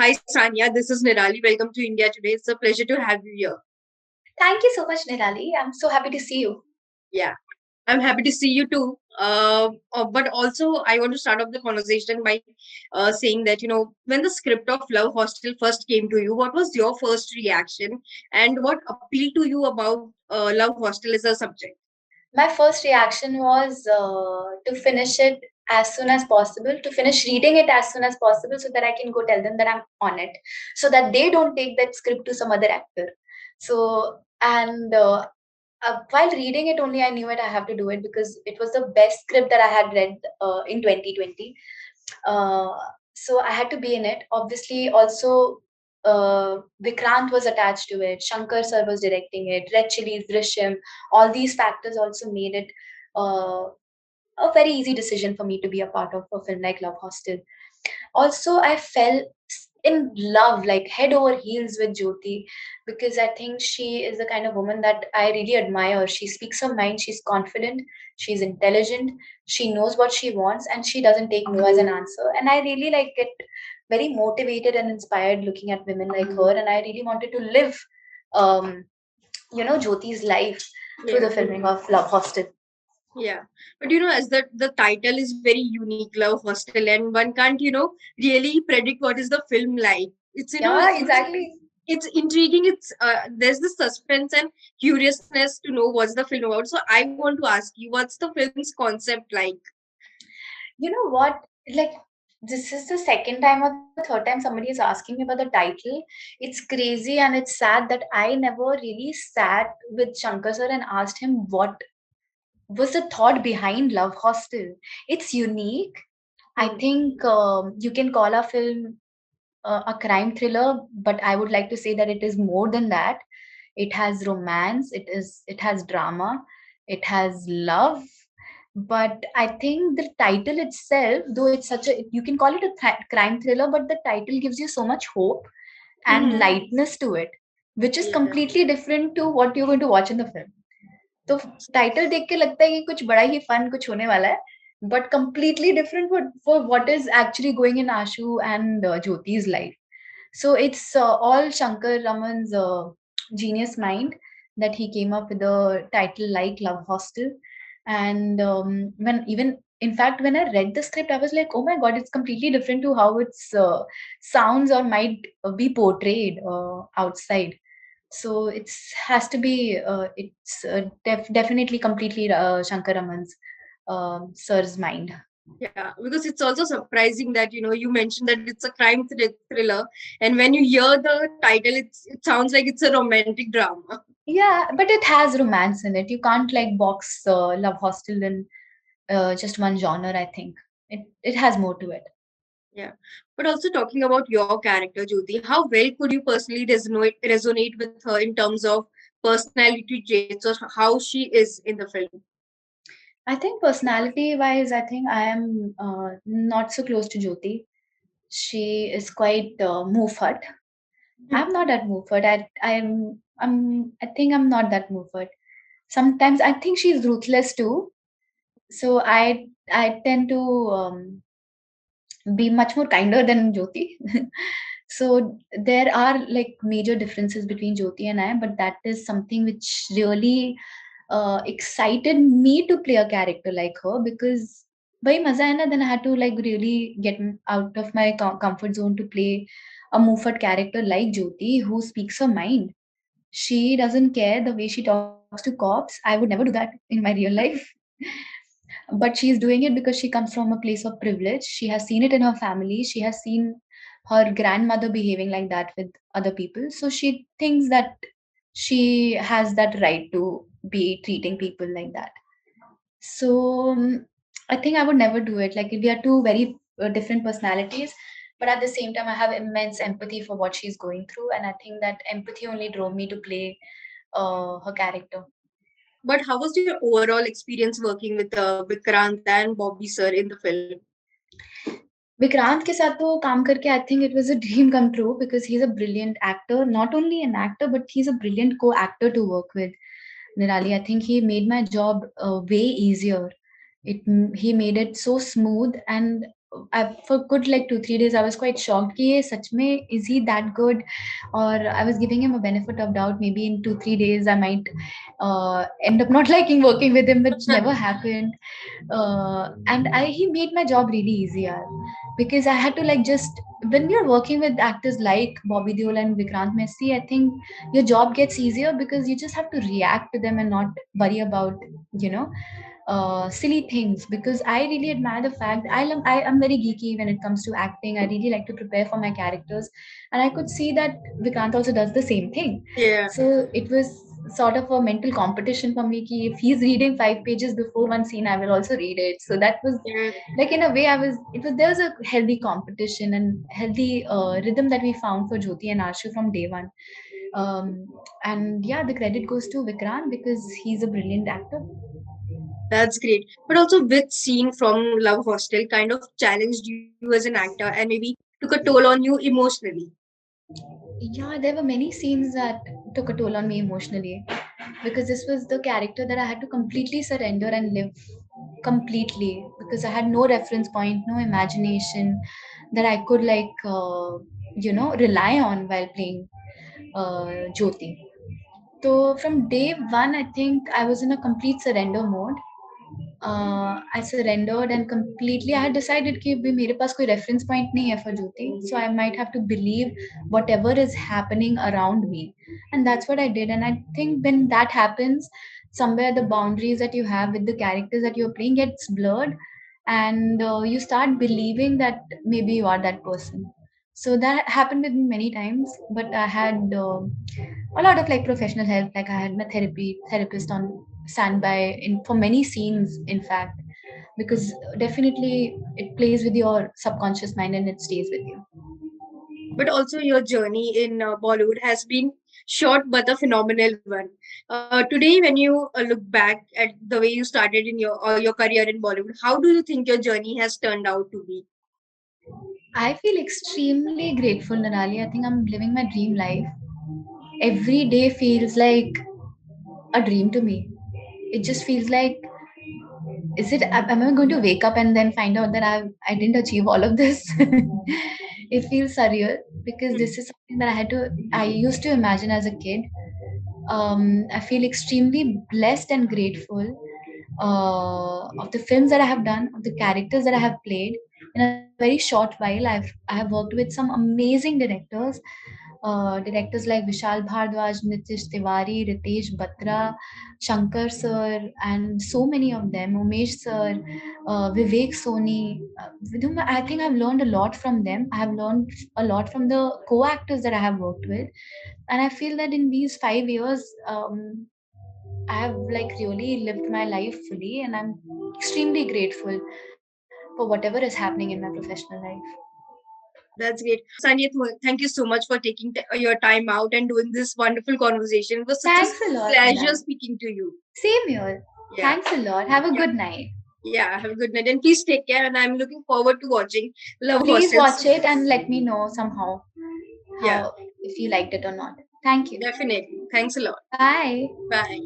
Hi Sanya, this is Nirali. Welcome to India today. It's a pleasure to have you here. Thank you so much, Nirali. I'm so happy to see you. Yeah, I'm happy to see you too. But also, I want to start off the conversation by saying that, when the script of Love Hostel first came to you, what was your first reaction and what appealed to you about Love Hostel as a subject? My first reaction was to finish it as soon as possible, to finish reading it as soon as possible so that I can go tell them that I'm on it, so that they don't take that script to some other actor. So, and while reading it only, I knew it, I have to do it because it was the best script that I had read in 2020. Uh, so I had to be in it. Obviously, also Vikrant was attached to it. Shankar sir was directing it. Red Chillies, Drishyam, all these factors also made it uh, a very easy decision for me to be a part of a film like Love Hostel. Also, I fell in love, like head over heels with Jyoti, because I think she is the kind of woman that I really admire. She speaks her mind, she's confident, she's intelligent, she knows what she wants, and she doesn't take no as an answer. And I really like get very motivated and inspired looking at women like her, and I really wanted to live, um, Jyoti's life through Yeah. the filming of Love Hostel. Yeah, but as that the title is very unique, Love Hostel, and one can't really predict what is the film like. It's Yeah, exactly. it's intriguing. There's the suspense and curiousness to know what's the film about. So I want to ask you, what's the film's concept like? You know what? Like, this is the second time or the third time somebody is asking me about the title. It's crazy and it's sad that I never really sat with Shankar sir and asked him what was the thought behind Love Hostel. It's unique. I think you can call a film a crime thriller, but I would like to say that it is more than that. It has romance, it has drama, it has love, but I think the title itself, though it's such a, you can call it a crime thriller, but the title gives you so much hope and lightness to it, which is Yeah. completely different to what you're going to watch in the film. तो title देख के लगता है कि कुछ बड़ा ही fun कुछ होने वाला है, but completely different for what is actually going in Ashu and Jyoti's life. So it's all Shankar Raman's genius mind that he came up with a title like Love Hostel. And when even in fact when I read the script, I was like, oh my god, it's completely different to how it's sounds or might be portrayed outside. So it's has to be it's definitely completely Shankar Raman's sir's mind. Yeah, because it's also surprising that you mentioned that it's a crime thriller, and when you hear the title, it sounds like it's a romantic drama. Yeah, but it has romance in it. You can't like box Love Hostel in just one genre. I think it has more to it. Yeah, but also talking about your character, Jyoti, how well could you personally resonate with her in terms of personality traits or how she is in the film? I think personality wise, I think I am not so close to Jyoti. She is quite muffat. I'm not that muffat. I think I'm not that muffat. Sometimes I think she's ruthless too. So I tend to be much more kinder than Jyoti. So there are like major differences between Jyoti and I, but that is something which really excited me to play a character like her because by maza hai na, then I had to like really get out of my comfort zone to play a Muffat character like Jyoti who speaks her mind. She doesn't care the way she talks to cops. I would never do that in my real life. But she's doing it because she comes from a place of privilege. She has seen it in her family. She has seen her grandmother behaving like that with other people. So she thinks that she has that right to be treating people like that. So I think I would never do it. Like we are two very different personalities, but at the same time, I have immense empathy for what she's going through, and I think that empathy only drove me to play her character. But how was your overall experience working with Vikrant and Bobby sir in the film? Vikrant के साथ तो काम करके I think it was a dream come true because he is a brilliant actor not only an actor but he is a brilliant co actor to work with Nirali. I think he made my job way easier. He made it so smooth, and for good like 2 3 days I was quite shocked कि ये सच में is he that good, or I was giving him a benefit of doubt. Maybe in 2 3 days I might end up not liking working with him, which never happened. And he made my job really easier because I had to like just when we are working with actors like Bobby Deol and Vikrant Massey, I think your job gets easier because you just have to react to them and not worry about you know silly things. Because I really admire the fact I am very geeky when it comes to acting. I really like to prepare for my characters, and I could see that Vikrant also does the same thing. Yeah. So it was sort of a mental competition for me. Ki if he's reading 5 pages before one scene, I will also read it. So that was Yeah. like in a way I was. It was there was a healthy competition and healthy rhythm that we found for Jyoti and Ashu from day one. Um, and yeah, the credit goes to Vikrant because he's a brilliant actor. That's great. But also, which scene from Love Hostel kind of challenged you as an actor and maybe took a toll on you emotionally? Yeah, there were many scenes that took a toll on me emotionally because this was the character that I had to completely surrender and live completely because I had no reference point, no imagination that I could rely on while playing Jyoti. So from day one, I think I was in a complete surrender mode. I surrendered and completely I had decided कि भी मेरे पास कोई reference point नहीं है for Jyoti, so I might have to believe whatever is happening around me, and that's what I did. And I think when that happens, somewhere the boundaries that you have with the characters that you're playing gets blurred, and you start believing that maybe you are that person. So that happened with me many times, but I had a lot of like professional help. Like I had my therapist on standby in for many scenes, in fact, because definitely it plays with your subconscious mind and it stays with you. But also, your journey in Bollywood has been short but a phenomenal one. Today, when you look back at the way you started in your career in Bollywood, how do you think your journey has turned out to be? I feel extremely grateful, Narali. I think I'm living my dream life. Every day feels like a dream to me. It just feels like, is it? Am I going to wake up and then find out that I didn't achieve all of this? It feels surreal because Hmm. this is something that I used to imagine as a kid. I feel extremely blessed and grateful of the films that I have done, of the characters that I have played. In a very short while, I have worked with some amazing directors, directors like Vishal Bhardwaj, Nitish Tiwari, Ritesh Batra, Shankar sir, and so many of them, Umesh sir, Vivek Soni. With whom I think I've learned a lot from them. I have learned a lot from the co-actors that I have worked with, and I feel that in these 5 years, I have like really lived my life fully, and I'm extremely grateful for whatever is happening in my professional life. That's great. Sanya, thank you so much for taking your time out and doing this wonderful conversation. It was such a Thanks a lot, pleasure Nirali. speaking to you. Same here. Yeah. Thanks a lot. Have a Yeah. good night. Yeah. Have a good night. And please take care. And I'm looking forward to watching Love Please Hostels. watch it and let me know somehow Yeah. how if you liked it or not. Thank you. Definitely. Thanks a lot. Bye. Bye.